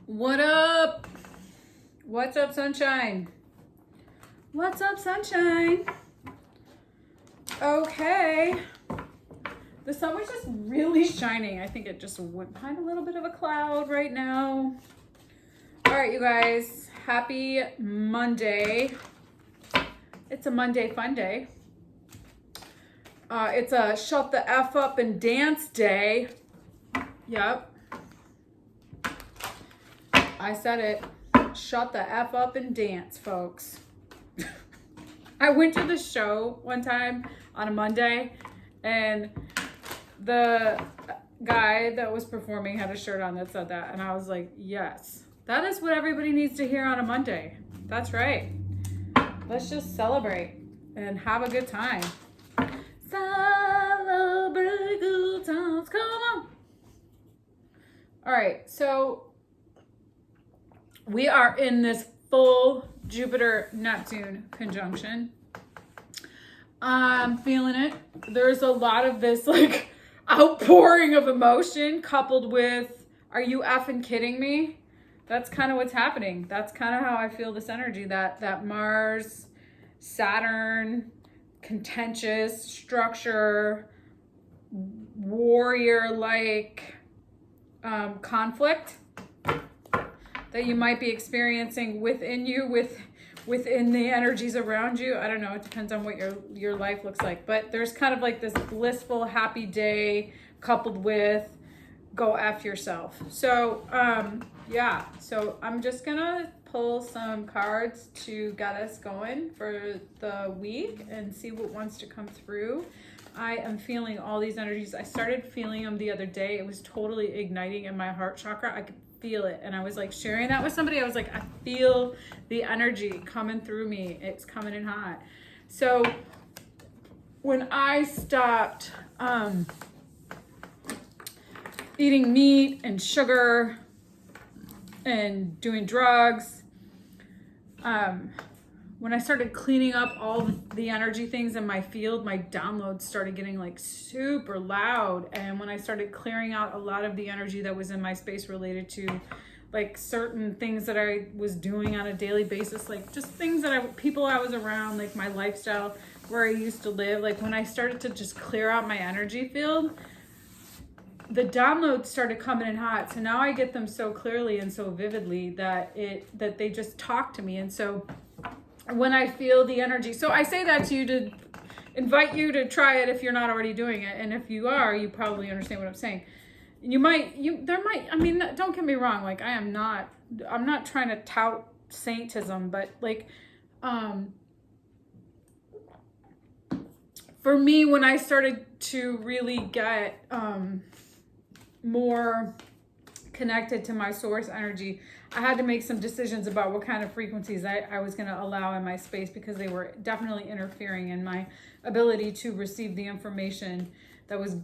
What up? What's up, sunshine? What's up, sunshine? Okay. The sun was just really shining. I think it just went behind a little bit of a cloud right now. All right, you guys. Happy Monday. It's a Monday fun day. It's a shut the F up and dance day. Yep. I said it. Shut the F up and dance, folks. I went to the show one time on a Monday, and the guy that was performing had a shirt on that said that, and I was like, yes, that is what everybody needs to hear on a Monday. That's right. Let's just celebrate and have a good time. Celebrate good times. Come on. All right, so we are in this full Jupiter-Neptune conjunction. I'm feeling it. There's a lot of this like outpouring of emotion coupled with, are you effing kidding me? That's kind of what's happening. That's kind of how I feel this energy, that Mars, Saturn, contentious structure, warrior-like conflict that you might be experiencing within you, within the energies around you. I don't know, it depends on what your life looks like. But there's kind of like this blissful, happy day coupled with go F yourself. So, yeah. So I'm just gonna pull some cards to get us going for the week and see what wants to come through. I am feeling all these energies. I started feeling them the other day. It was totally igniting in my heart chakra. I could feel it, and I was like sharing that with somebody. I was like, I feel the energy coming through me. It's coming in hot. So when I stopped eating meat and sugar and doing drugs, when I started cleaning up all the energy things in my field, my downloads started getting like super loud. And when I started clearing out a lot of the energy that was in my space related to like certain things that I was doing on a daily basis, like just things that people I was around, like my lifestyle, where I used to live, like when I started to just clear out my energy field, the downloads started coming in hot. So now I get them so clearly and so vividly that they just talk to me. And so when I feel the energy, so I say that to you to invite you to try it if you're not already doing it. And if you are, you probably understand what I'm saying. I mean, don't get me wrong. Like I'm not trying to tout saintism, but like, for me, when I started to really get, more connected to my source energy, I had to make some decisions about what kind of frequencies I was going to allow in my space, because they were definitely interfering in my ability to receive the information that was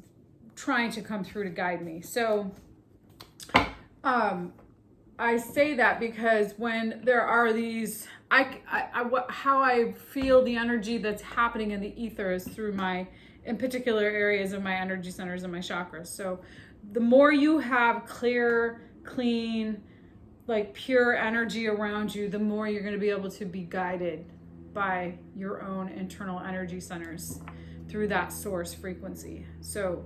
trying to come through to guide me. So I say that because when there are these, how I feel the energy that's happening in the ether is through in particular areas of my energy centers and my chakras. So the more you have clear, clean, like pure energy around you, the more you're going to be able to be guided by your own internal energy centers through that source frequency. So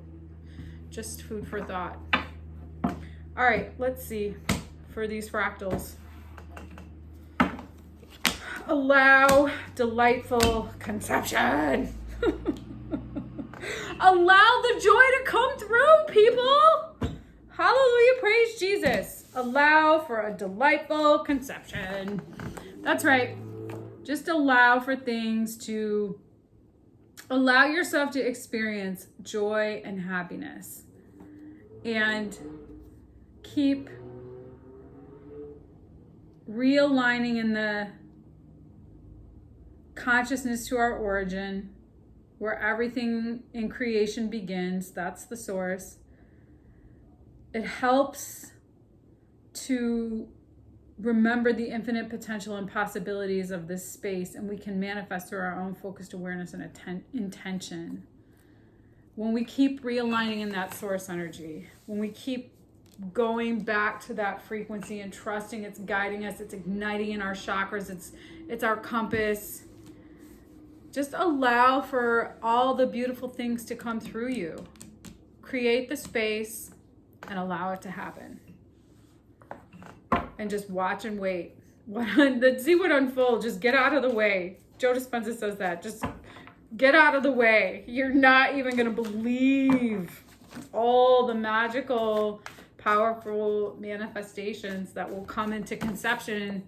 just food for thought. All right, let's see for these fractals. Allow delightful conception. Allow the joy to come through, people. Hallelujah, praise Jesus. Allow for a delightful conception. That's right. Just allow for things to, allow yourself to experience joy and happiness. And keep realigning in the consciousness to our origin, where everything in creation begins. That's the source. It helps to remember the infinite potential and possibilities of this space, and we can manifest through our own focused awareness and intention. When we keep realigning in that source energy, when we keep going back to that frequency and trusting it's guiding us, it's igniting in our chakras, it's our compass. Just allow for all the beautiful things to come through you. Create the space and allow it to happen. And just watch and wait. See what unfolds. Just get out of the way. Joe Dispenza says that. Just get out of the way. You're not even going to believe all the magical, powerful manifestations that will come into conception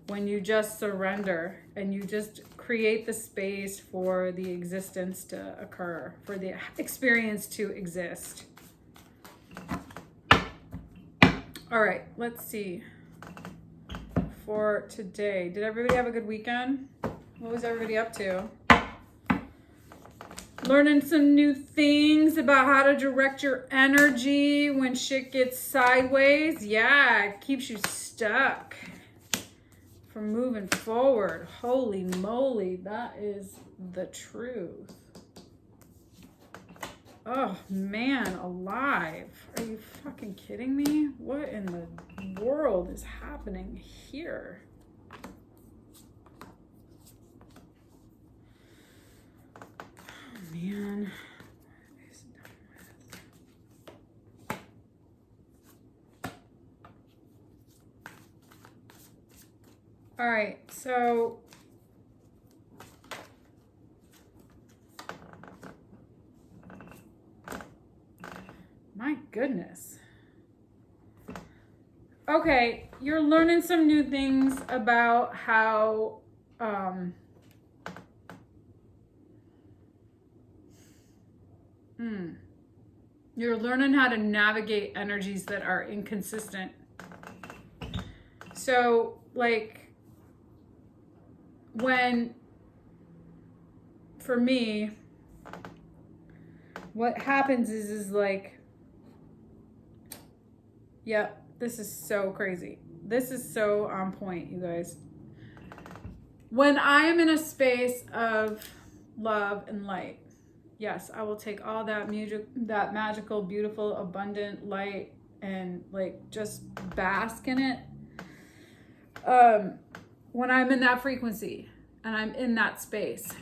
when you just surrender and you just create the space for the existence to occur, for the experience to exist. All right, let's see. For today, did everybody have a good weekend? What was everybody up to? Learning some new things about how to direct your energy when shit gets sideways. Yeah, it keeps you stuck from moving forward. Holy moly, that is the truth. Oh man, alive. Are you fucking kidding me? What in the world is happening here? Oh man. All right, so my goodness. Okay, you're learning some new things about how you're learning how to navigate energies that are inconsistent. So, like, for me, what happens is like, yeah, this is so crazy. This is so on point, you guys. When I am in a space of love and light, yes, I will take all that that magical, beautiful, abundant light and like just bask in it. When I'm in that frequency and I'm in that space,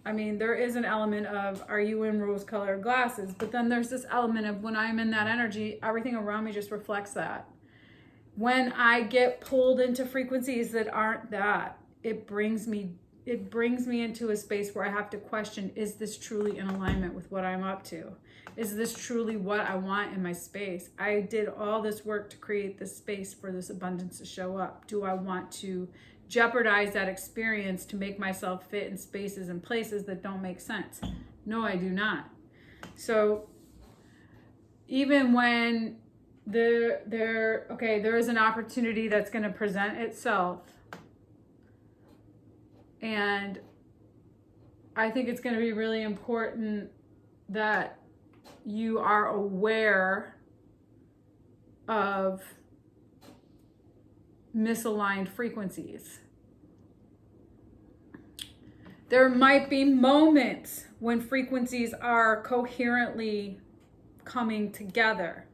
I mean, there is an element of, are you in rose-colored glasses? But then there's this element of when I'm in that energy, everything around me just reflects that. When I get pulled into frequencies that aren't that, it brings me into a space where I have to question, is this truly in alignment with what I'm up to? Is this truly what I want in my space? I did all this work to create this space for this abundance to show up. Do I want to jeopardize that experience to make myself fit in spaces and places that don't make sense? No, I do not. So even when there is an opportunity that's going to present itself, and I think it's going to be really important that you are aware of misaligned frequencies. There might be moments when frequencies are coherently coming together.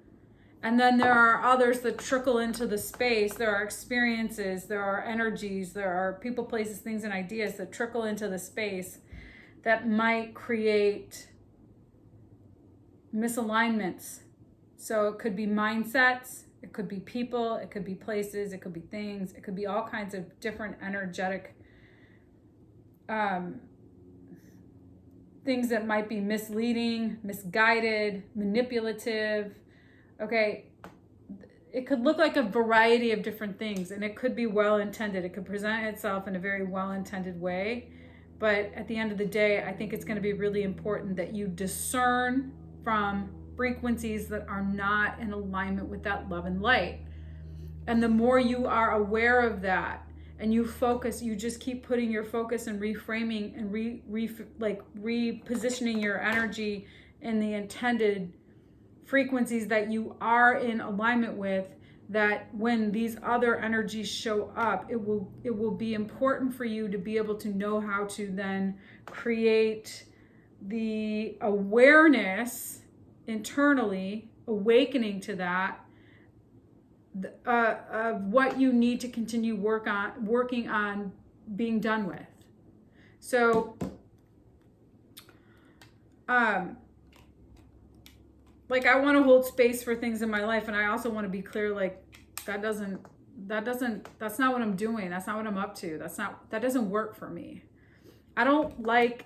And then there are others that trickle into the space. There are experiences, there are energies, there are people, places, things, and ideas that trickle into the space that might create misalignments. So it could be mindsets, it could be people, it could be places, it could be things, it could be all kinds of different energetic things that might be misleading, misguided, manipulative. Okay, it could look like a variety of different things, and it could be well-intended. It could present itself in a very well-intended way. But at the end of the day, I think it's going to be really important that you discern from frequencies that are not in alignment with that love and light. And the more you are aware of that, and you focus, you just keep putting your focus and reframing and repositioning your energy in the intended frequencies that you are in alignment with, that when these other energies show up, it will be important for you to be able to know how to then create the awareness internally, awakening to that, of what you need to continue working on being done with. So, like, I want to hold space for things in my life, and I also want to be clear, like, that's not what I'm doing. That's not what I'm up to. That doesn't work for me. I don't like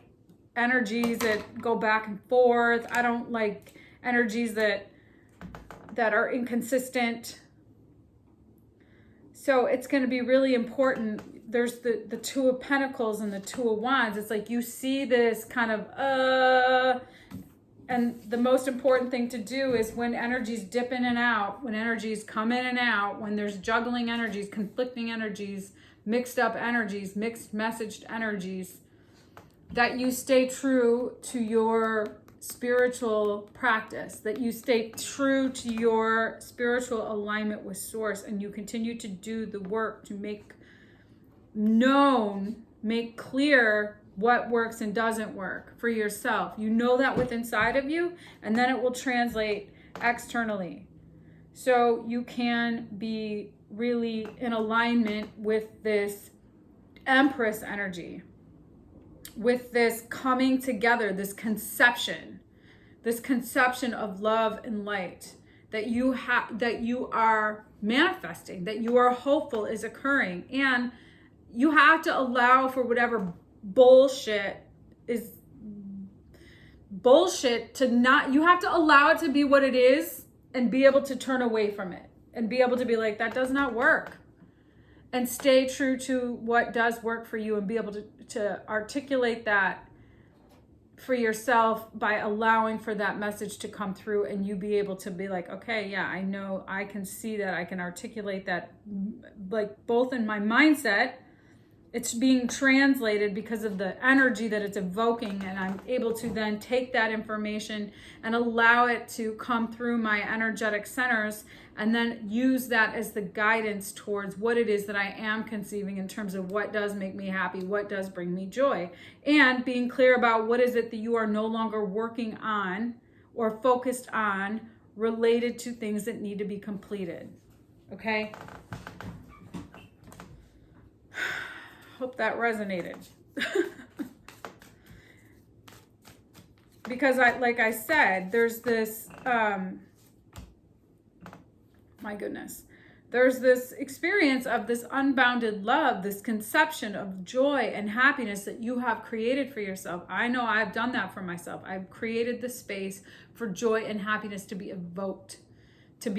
energies that go back and forth. I don't like energies that are inconsistent. So it's going to be really important. There's the Two of Pentacles and the Two of Wands. It's like you see this kind of and the most important thing to do is when energies dip in and out, when energies come in and out, when there's juggling energies, conflicting energies, mixed up energies, mixed messaged energies, that you stay true to your spiritual practice, that you stay true to your spiritual alignment with Source, and you continue to do the work to make known, make clear what works and doesn't work for yourself. You know that within inside of you, and then it will translate externally. So you can be really in alignment with this Empress energy, with this coming together, this conception of love and light that you are manifesting, that you are hopeful is occurring. And you have to allow for whatever bullshit is bullshit to not, you have to allow it to be what it is and be able to turn away from it and be able to be like, that does not work, and stay true to what does work for you and be able to articulate that for yourself by allowing for that message to come through, and you be able to be like, okay, yeah, I know, I can see that, I can articulate that, like both in my mindset, it's being translated because of the energy that it's evoking, and I'm able to then take that information and allow it to come through my energetic centers, and then use that as the guidance towards what it is that I am conceiving in terms of what does make me happy, what does bring me joy, and being clear about what is it that you are no longer working on or focused on related to things that need to be completed. Okay? Hope that resonated. Because like I said, there's this, my goodness, there's this experience of this unbounded love, this conception of joy and happiness that you have created for yourself. I know I've done that for myself. I've created the space for joy and happiness to be evoked, to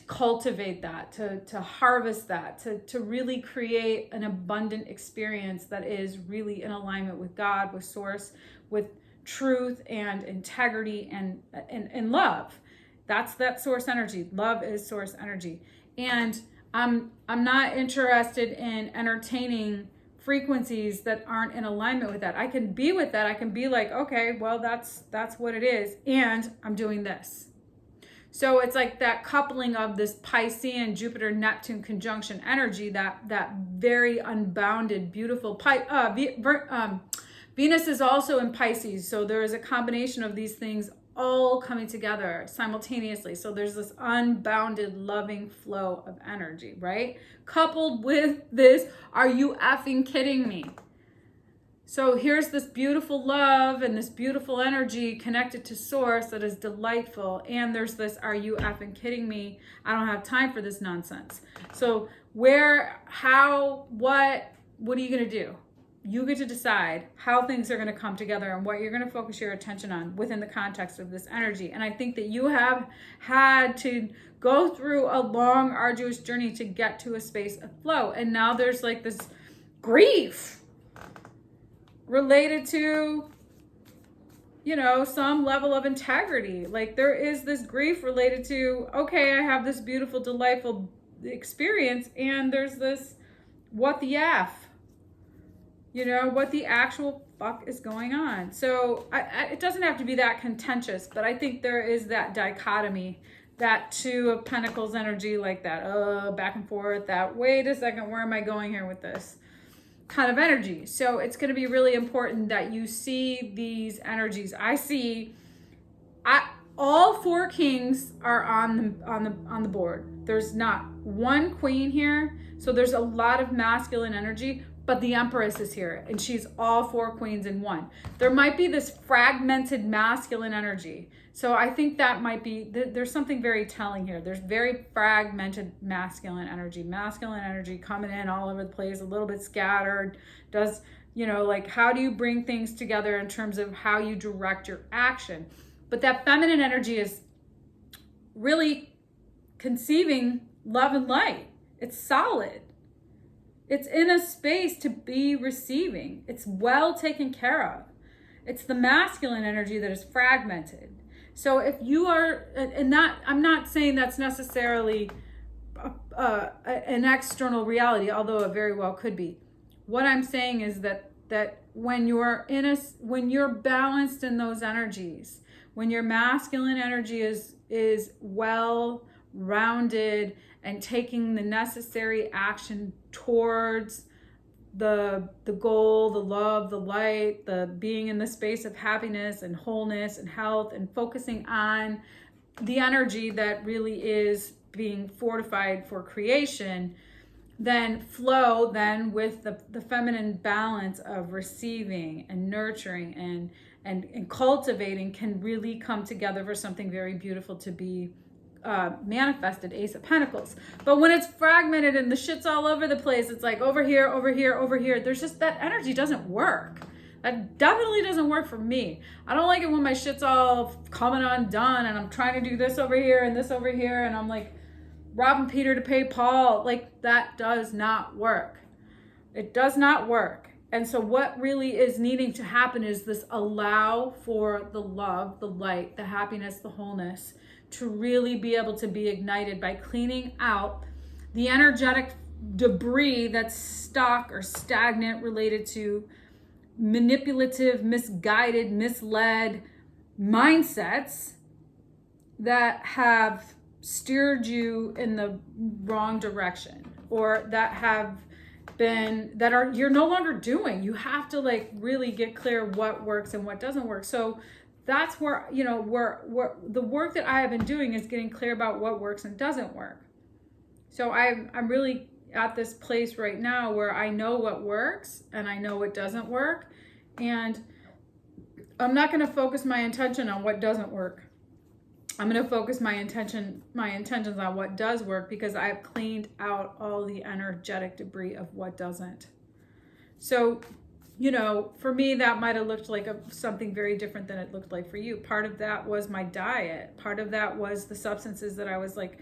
cultivate that, to harvest that, to really create an abundant experience that is really in alignment with God, with Source, with truth and integrity and love. That's that Source energy. Love is Source energy. And I'm not interested in entertaining frequencies that aren't in alignment with that. I can be with that. I can be like, okay, well, that's what it is. And I'm doing this. So it's like that coupling of this Piscean Jupiter-Neptune conjunction energy, that very unbounded, beautiful. Venus is also in Pisces. So there is a combination of these things all coming together simultaneously. So there's this unbounded loving flow of energy, right? Coupled with this, are you effing kidding me? So here's this beautiful love and this beautiful energy connected to Source that is delightful. And there's this, are you effing kidding me? I don't have time for this nonsense. So where, how, what are you going to do? You get to decide how things are going to come together and what you're going to focus your attention on within the context of this energy. And I think that you have had to go through a long, arduous journey to get to a space of flow. And now there's like this grief related to, some level of integrity. Like there is this grief related to, okay, I have this beautiful, delightful experience, and there's this, what the F? What the actual fuck is going on? So it doesn't have to be that contentious, but I think there is that dichotomy, that Two of Pentacles energy, like that, back and forth, that, wait a second, where am I going here with this kind of energy? So it's going to be really important that you see these energies. all 4 kings are on the board. There's not one queen here. So there's a lot of masculine energy, but the Empress is here and she's all 4 queens in one. There might be this fragmented masculine energy. So I think that might be, there's something very telling here. There's very fragmented masculine energy coming in all over the place, a little bit scattered. Does, you know, like, how do you bring things together in terms of how you direct your action? But that feminine energy is really conceiving love and light. It's solid. It's in a space to be receiving. It's well taken care of. It's the masculine energy that is fragmented. So if you are, and that, I'm not saying that's necessarily an external reality, although it very well could be. What I'm saying is that when you're balanced in those energies, when your masculine energy is well rounded and taking the necessary action towards the goal, the love, the light, the being in the space of happiness and wholeness and health, and focusing on the energy that really is being fortified for creation, then flow then with the feminine balance of receiving and nurturing and cultivating can really come together for something very beautiful to be manifested. Ace of Pentacles. But when it's fragmented and the shit's all over the place, it's like over here, over here, over here. There's just, that energy doesn't work. That definitely doesn't work for me. I don't like it when my shit's all coming undone and I'm trying to do this over here and this over here and I'm like robbing Peter to pay Paul. Like, that does not work. It does not work. And so what really is needing to happen is this: allow for the love, the light, the happiness, the wholeness to really be able to be ignited by cleaning out the energetic debris that's stuck or stagnant related to manipulative, misguided, misled mindsets that have steered you in the wrong direction, or you're no longer doing. You have to like really get clear what works and what doesn't work. So that's where, you know, where the work that I have been doing is getting clear about what works and doesn't work. So I'm really at this place right now where I know what works and I know what doesn't work. And I'm not going to focus my intention on what doesn't work. I'm going to focus my intentions on what does work, because I have cleaned out all the energetic debris of what doesn't. So, you know, for me, that might have looked like something very different than it looked like for you. Part of that was my diet. Part of that was the substances that I was like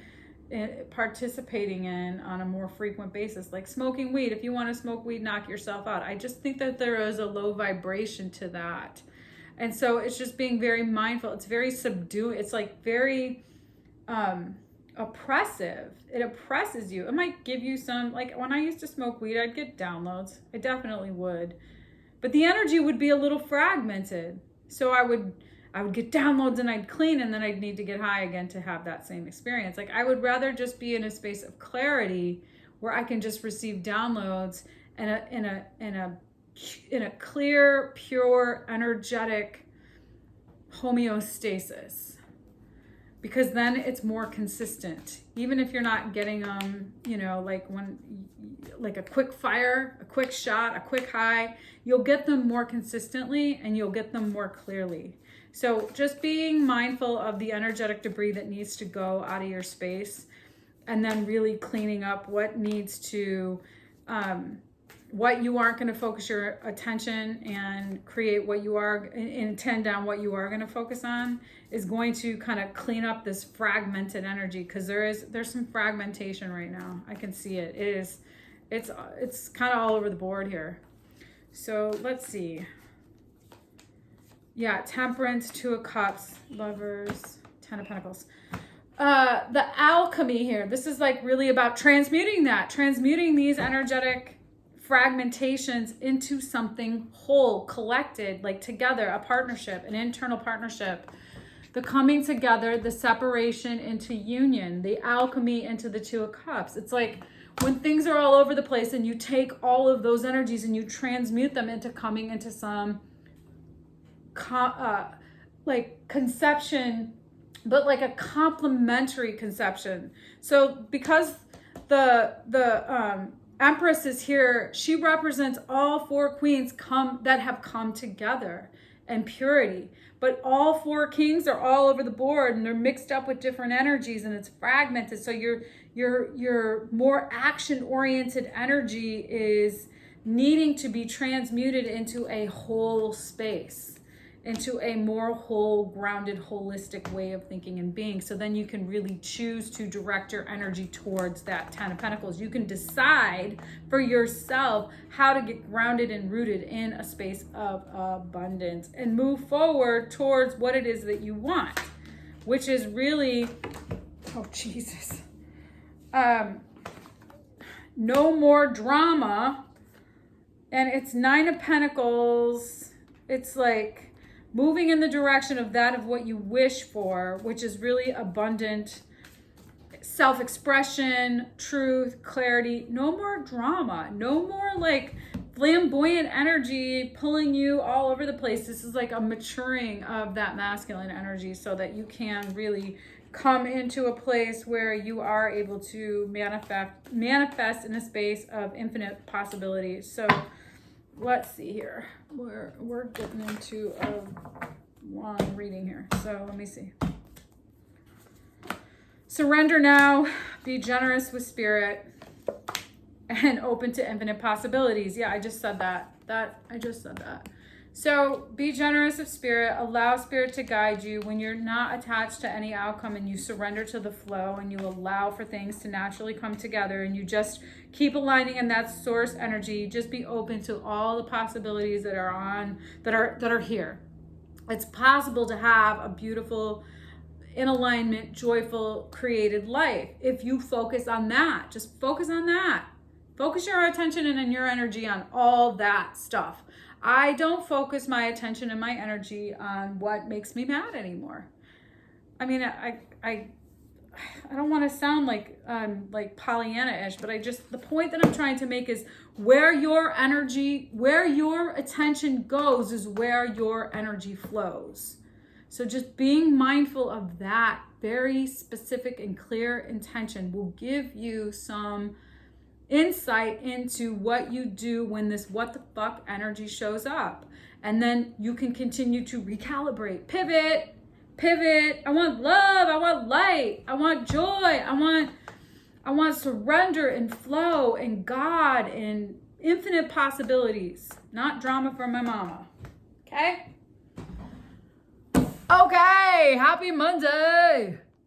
participating in on a more frequent basis, like smoking weed. If you want to smoke weed, knock yourself out. I just think that there is a low vibration to that. And so it's just being very mindful. It's very subdued. It's like very oppressive. It oppresses you. It might give you some, like when I used to smoke weed, I'd get downloads. I definitely would. But the energy would be a little fragmented. So I would get downloads and I'd clean, and then I'd need to get high again to have that same experience. Like, I would rather just be in a space of clarity where I can just receive downloads and in a clear, pure, energetic homeostasis. Because then it's more consistent. Even if you're not getting you know, like a quick fire, a quick shot, a quick high, you'll get them more consistently and you'll get them more clearly. So just being mindful of the energetic debris that needs to go out of your space, and then really cleaning up what needs to, what you aren't going to focus your attention and create what you are, intend on what you are going to focus on, is going to kind of clean up this fragmented energy, because there's some fragmentation right now. I can see it. It's kind of all over the board here. So let's see. Yeah, Temperance, 2 of Cups, Lovers, 10 of Pentacles. The alchemy here. This is like really about transmuting these energetic fragmentations into something whole, collected, like together, a partnership, an internal partnership. The coming together, the separation into union, the alchemy into the 2 of Cups. It's like when things are all over the place and you take all of those energies and you transmute them into coming into some like conception but like a complementary conception. So because the Empress is here, she represents all four queens that have come together in purity. But all four kings are all over the board, and they're mixed up with different energies, and it's fragmented. So your more action-oriented energy is needing to be transmuted into a whole space, into a more whole, grounded, holistic way of thinking and being. So then you can really choose to direct your energy towards that 10 of Pentacles. You can decide for yourself how to get grounded and rooted in a space of abundance and move forward towards what it is that you want, which is really, oh Jesus, no more drama. And it's 9 of Pentacles. It's like moving in the direction of that of what you wish for, which is really abundant self-expression, truth, clarity. No more drama. No more like flamboyant energy pulling you all over the place. This is like a maturing of that masculine energy so that you can really come into a place where you are able to manifest in a space of infinite possibilities. So let's see here. We're getting into a long reading here. So let me see. Surrender now. Be generous with spirit and open to infinite possibilities. Yeah, I just said that. I just said that. So be generous of spirit. Allow spirit to guide you when you're not attached to any outcome, and you surrender to the flow and you allow for things to naturally come together, and you just keep aligning in that source energy. Just be open to all the possibilities that are here. It's possible to have a beautiful, in alignment, joyful, created life if you focus on that. Just focus on that. Focus your attention and your energy on all that stuff. I don't focus my attention and my energy on what makes me mad anymore. I mean, I don't want to sound like Pollyanna-ish, but the point that I'm trying to make is where your attention goes is where your energy flows. So just being mindful of that very specific and clear intention will give you some insight into what you do when this what the fuck energy shows up. And then you can continue to recalibrate, pivot. I want love, I want light, I want joy, I want surrender and flow and God and infinite possibilities, not drama from my mama. Okay, happy Monday.